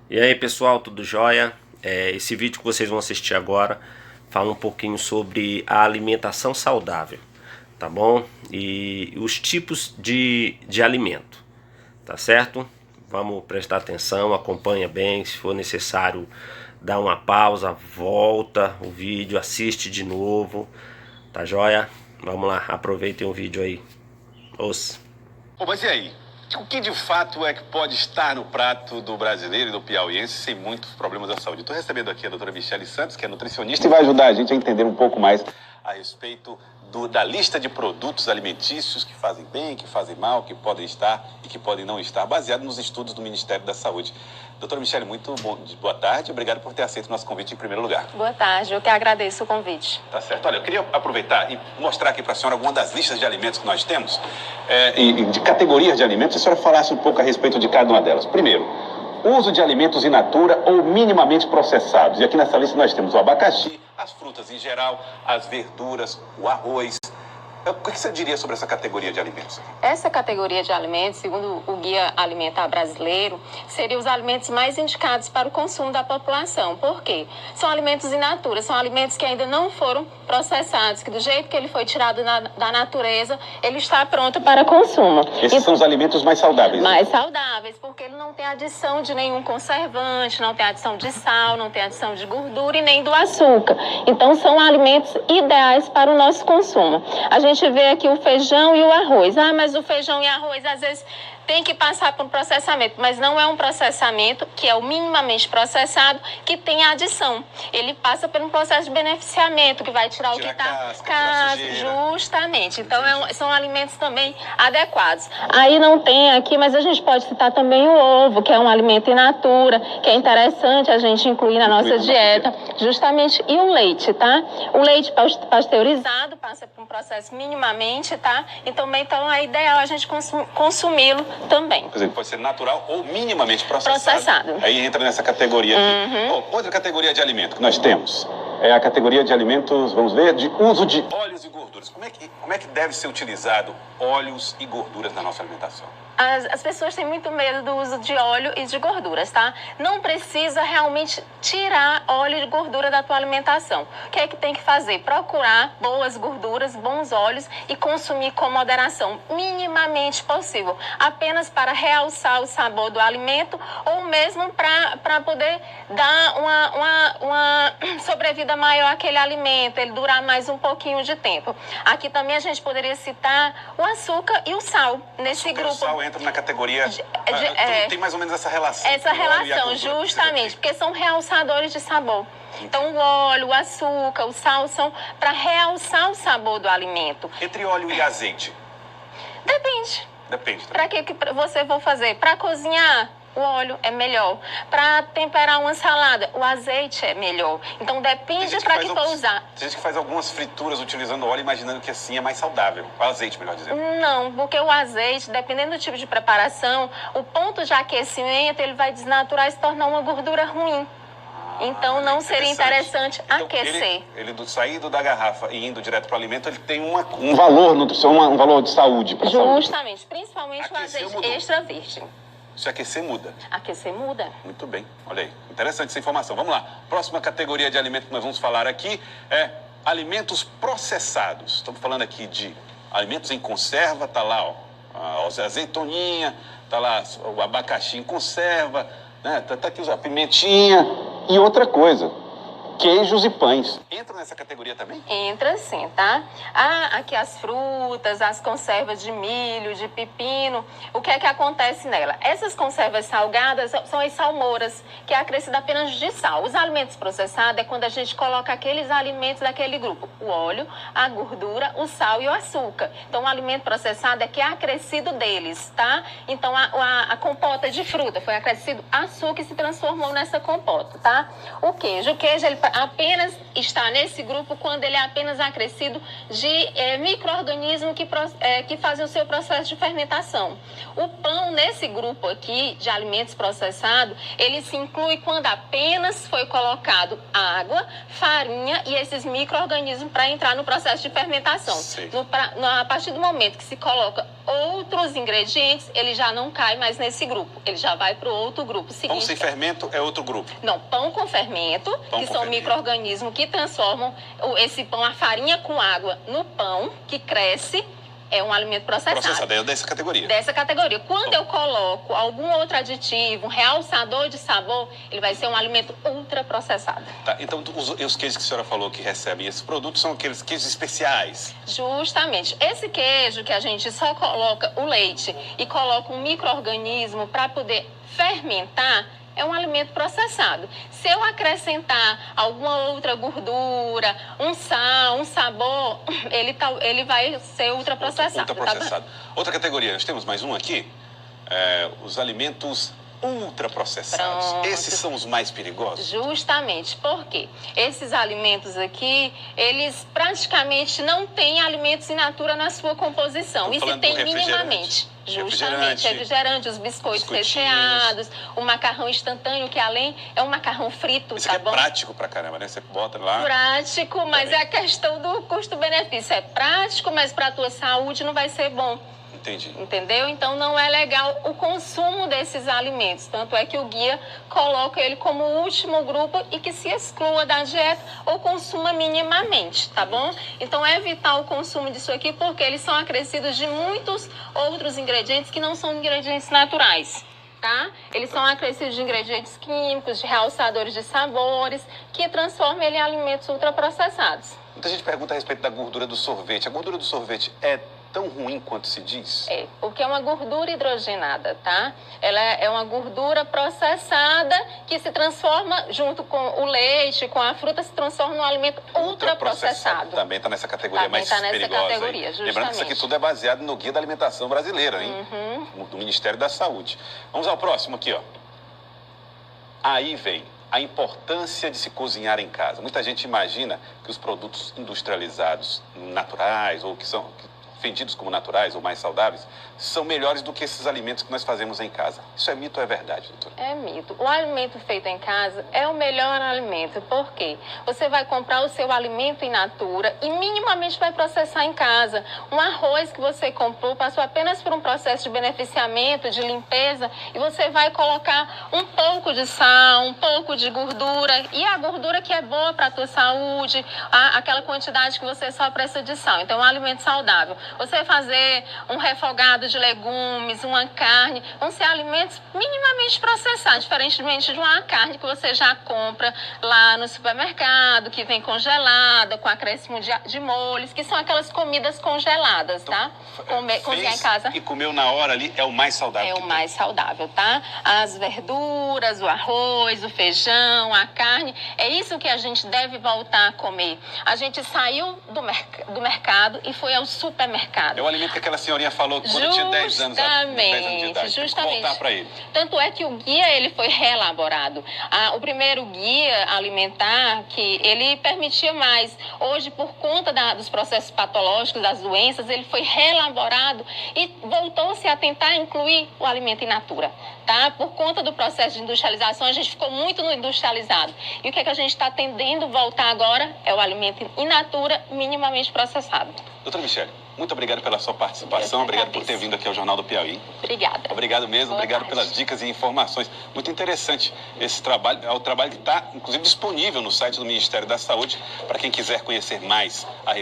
E aí pessoal, tudo jóia? Esse vídeo que vocês vão assistir agora fala um pouquinho sobre a alimentação saudável, tá bom? E os tipos de alimento, tá certo? Vamos prestar atenção, acompanha bem, se for necessário dá uma pausa, volta o vídeo, assiste de novo, tá jóia? Vamos lá, aproveitem o vídeo aí. Mas e aí? O que de fato é que pode estar no prato do brasileiro e do piauiense sem muitos problemas da saúde? Estou recebendo aqui a doutora Michele Santos, que é nutricionista e vai ajudar a gente a entender um pouco mais a respeito da lista de produtos alimentícios que fazem bem, que fazem mal, que podem estar e que podem não estar, baseado nos estudos do Ministério da Saúde. Doutora Michele, boa tarde. Obrigado por ter aceito o nosso convite em primeiro lugar. Boa tarde, eu que agradeço o convite. Tá certo. Olha, eu queria aproveitar e mostrar aqui para a senhora alguma das listas de alimentos que nós temos, de categorias de alimentos, e a senhora falasse um pouco a respeito de cada uma delas. Primeiro, uso de alimentos in natura ou minimamente processados. E aqui nessa lista nós temos o abacaxi, as frutas em geral, as verduras, o arroz. O que você diria sobre essa categoria de alimentos? Essa categoria de alimentos, segundo o Guia Alimentar Brasileiro, seriam os alimentos mais indicados para o consumo da população. Por quê? São alimentos in natura, são alimentos que ainda não foram processados, que do jeito que ele foi tirado da natureza, ele está pronto para consumo. Esses são os alimentos mais saudáveis. Mais saudáveis, porque ele não tem adição de nenhum conservante, não tem adição de sal, não tem adição de gordura e nem do açúcar. Então, são alimentos ideais para o nosso consumo. A gente vê aqui o feijão e o arroz. Mas o feijão e arroz, às vezes, tem que passar por um processamento, mas não é um processamento que é o minimamente processado que tem adição. Ele passa por um processo de beneficiamento, que vai tirar o que está justamente. Então, são alimentos também adequados. Aí não tem aqui, mas a gente pode citar também o ovo, que é um alimento in natura, que é interessante a gente incluir na nossa dieta, justamente, e o leite, tá? O leite pasteurizado passa por um processo minimamente, tá? Então, é ideal a gente consumi-lo também. Quer dizer, pode ser natural ou minimamente processado. Aí entra nessa categoria aqui. Outra categoria de alimento que nós temos é a categoria de alimentos, vamos ver, de uso de óleos e gorduras. Como é que deve ser utilizado óleos e gorduras na nossa alimentação? As pessoas têm muito medo do uso de óleo e de gorduras, tá? Não precisa realmente tirar óleo e gordura da tua alimentação. O que é que tem que fazer? Procurar boas gorduras, bons óleos e consumir com moderação, minimamente possível. Apenas para realçar o sabor do alimento ou mesmo para poder dar uma sobrevida maior àquele alimento, ele durar mais um pouquinho de tempo. Aqui também a gente poderia citar o açúcar e o sal nesse grupo. O sal entra na categoria... tem mais ou menos essa relação. Essa relação, justamente, porque são realçadores de sabor. Então, o óleo, o açúcar, o sal são para realçar o sabor do alimento. Entre óleo e azeite? Depende. Depende. Para que você vai fazer? Para cozinhar, o óleo é melhor. Para temperar uma salada, o azeite é melhor. Então, depende para que for usar. Tem gente que faz algumas frituras utilizando óleo, imaginando que assim é mais saudável. O azeite, melhor dizendo. Não, porque o azeite, dependendo do tipo de preparação, o ponto de aquecimento, ele vai desnaturar e se tornar uma gordura ruim. Então, não seria interessante aquecer. Ele saindo da garrafa e indo direto para o alimento, ele tem um valor nutricional, um valor de saúde para a saúde. Justamente, principalmente o azeite extra virgem. Se aquecer, muda. Aquecer, muda. Muito bem. Olha aí. Interessante essa informação. Vamos lá. Próxima categoria de alimento que nós vamos falar aqui é alimentos processados. Estamos falando aqui de alimentos em conserva. Tá lá, ó, a azeitoninha. Tá lá o abacaxi em conserva. Né? Tá aqui a pimentinha. E outra coisa. Queijos e pães. Entra nessa categoria também? Entra sim, tá? Aqui as frutas, as conservas de milho, de pepino. O que é que acontece nela? Essas conservas salgadas são as salmouras, que é acrescida apenas de sal. Os alimentos processados é quando a gente coloca aqueles alimentos daquele grupo. O óleo, a gordura, o sal e o açúcar. Então, o alimento processado é que é acrescido deles, tá? Então, a compota de fruta foi acrescido açúcar e se transformou nessa compota, tá? O queijo, ele apenas está nesse grupo quando ele é apenas acrescido de micro-organismos que fazem o seu processo de fermentação. O pão, nesse grupo aqui de alimentos processados, ele se inclui quando apenas foi colocado água, farinha e esses micro-organismos para entrar no processo de fermentação. A partir do momento que se coloca outros ingredientes, ele já não cai mais nesse grupo. Ele já vai para o outro grupo seguinte. Pão sem fermento é outro grupo? Não, pão com fermento, que são micro-organismos que transformam esse pão, a farinha com água, no pão, que cresce. É um alimento processado. Processado, é dessa categoria. Dessa categoria. Quando eu coloco algum outro aditivo, um realçador de sabor, ele vai ser um alimento ultraprocessado. Tá, então os queijos que a senhora falou que recebem esses produtos são aqueles queijos especiais? Justamente. Esse queijo que a gente só coloca o leite e coloca um micro-organismo para poder fermentar, é um alimento processado. Se eu acrescentar alguma outra gordura, um sal, um sabor, ele vai ser ultraprocessado. Ultraprocessado. Outra categoria, nós temos mais um aqui, os alimentos ultraprocessados. Pronto. Esses são os mais perigosos? Justamente, porque esses alimentos aqui, eles praticamente não têm alimentos in natura na sua composição. E se tem minimamente. Justamente, refrigerante, os biscoitos recheados, o macarrão instantâneo, que além é um macarrão frito, isso aqui é prático pra caramba, né? Você bota lá... Prático, mas é a questão do custo-benefício. É prático, mas para a tua saúde não vai ser bom. Entendi. Entendeu? Então não é legal o consumo desses alimentos. Tanto é que o guia coloca ele como o último grupo e que se exclua da dieta ou consuma minimamente, tá bom? Então evitar o consumo disso aqui porque eles são acrescidos de muitos outros ingredientes que não são ingredientes naturais. Tá? Eles são acrescidos de ingredientes químicos, de realçadores de sabores, que transformam ele em alimentos ultraprocessados. Muita gente pergunta a respeito da gordura do sorvete. A gordura do sorvete é tão ruim quanto se diz? É, porque é uma gordura hidrogenada, tá? Ela é uma gordura processada que se transforma, junto com o leite, com a fruta, se transforma num alimento ultraprocessado. Também está nessa categoria mais perigosa. Lembrando que isso aqui tudo é baseado no Guia da Alimentação Brasileira, hein? Do Ministério da Saúde. Vamos ao próximo aqui, ó. Aí vem a importância de se cozinhar em casa. Muita gente imagina que os produtos industrializados, naturais, ou que são vendidos como naturais ou mais saudáveis, são melhores do que esses alimentos que nós fazemos em casa. Isso é mito ou é verdade, doutora? É mito. O alimento feito em casa é o melhor alimento. Por quê? Você vai comprar o seu alimento in natura e minimamente vai processar em casa. Um arroz que você comprou passou apenas por um processo de beneficiamento, de limpeza, e você vai colocar um pouco de sal, um pouco de gordura, e a gordura que é boa para a tua saúde, aquela quantidade que você só precisa de sal. Então, é um alimento saudável. Você fazer um refogado de legumes, uma carne, vão ser alimentos minimamente processados, diferentemente de uma carne que você já compra lá no supermercado, que vem congelada, com acréscimo de molhos, que são aquelas comidas congeladas, tá? Cozinhar em casa. E comeu na hora ali é o mais saudável. É o mais saudável, tá? As verduras, o arroz, o feijão, a carne, é isso que a gente deve voltar a comer. A gente saiu do mercado e foi ao supermercado. É o alimento que aquela senhorinha falou quando tinha 10 anos de idade. Justamente. Voltar para ele. Tanto é que o guia ele foi reelaborado. O primeiro guia alimentar, que ele permitia mais. Hoje, por conta dos processos patológicos, das doenças, ele foi reelaborado e voltou-se a tentar incluir o alimento in natura. Tá? Por conta do processo de industrialização, a gente ficou muito no industrializado. E o que é que a gente está tendendo a voltar agora é o alimento in natura, minimamente processado. Doutora Michele, muito obrigado pela sua participação, obrigado por ter vindo aqui ao Jornal do Piauí. Obrigada. Obrigado mesmo, obrigado pelas dicas e informações. Muito interessante esse trabalho, é o trabalho que está, inclusive, disponível no site do Ministério da Saúde, para quem quiser conhecer mais a